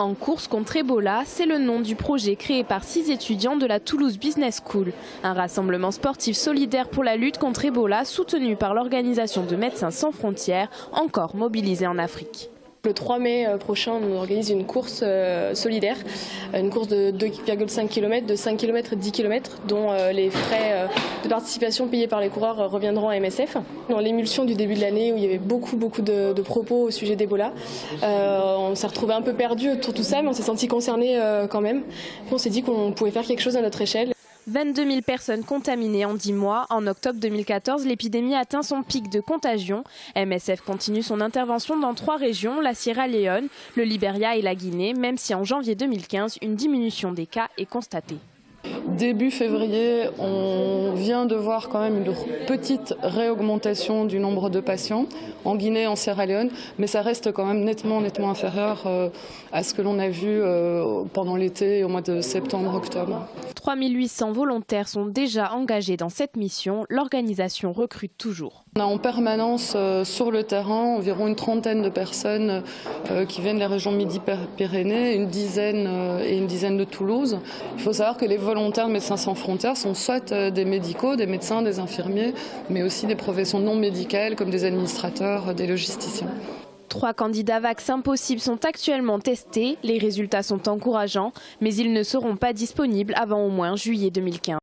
En course contre Ebola, c'est le nom du projet créé par 6 étudiants de la Toulouse Business School. Un rassemblement sportif solidaire pour la lutte contre Ebola soutenu par l'organisation de Médecins sans frontières, encore mobilisée en Afrique. Le 3 mai prochain, on organise une course solidaire, une course de 2,5 km, de 5 km et 10 km, dont les frais de participation payés par les coureurs reviendront à MSF. Dans l'émulsion du début de l'année où il y avait beaucoup de propos au sujet d'Ebola, on s'est retrouvé un peu perdu autour de tout ça, mais on s'est senti concerné quand même. On s'est dit qu'on pouvait faire quelque chose à notre échelle. 22 000 personnes contaminées en 10 mois. En octobre 2014, l'épidémie atteint son pic de contagion. MSF continue son intervention dans 3 régions, la Sierra Leone, le Libéria et la Guinée, même si en janvier 2015, une diminution des cas est constatée. Début février, on vient de voir quand même une petite réaugmentation du nombre de patients en Guinée et en Sierra Leone, mais ça reste quand même nettement inférieur à ce que l'on a vu pendant l'été et au mois de septembre-octobre. 3 800 volontaires sont déjà engagés dans cette mission. L'organisation recrute toujours. On a en permanence sur le terrain environ une trentaine de personnes qui viennent des régions Midi-Pyrénées, une dizaine de Toulouse. Il faut savoir que les volontaires de Médecins sans frontières sont soit des médicaux, des médecins, des infirmiers, mais aussi des professions non médicales comme des administrateurs, des logisticiens. 3 candidats vaccins possibles sont actuellement testés. Les résultats sont encourageants, mais ils ne seront pas disponibles avant au moins juillet 2015.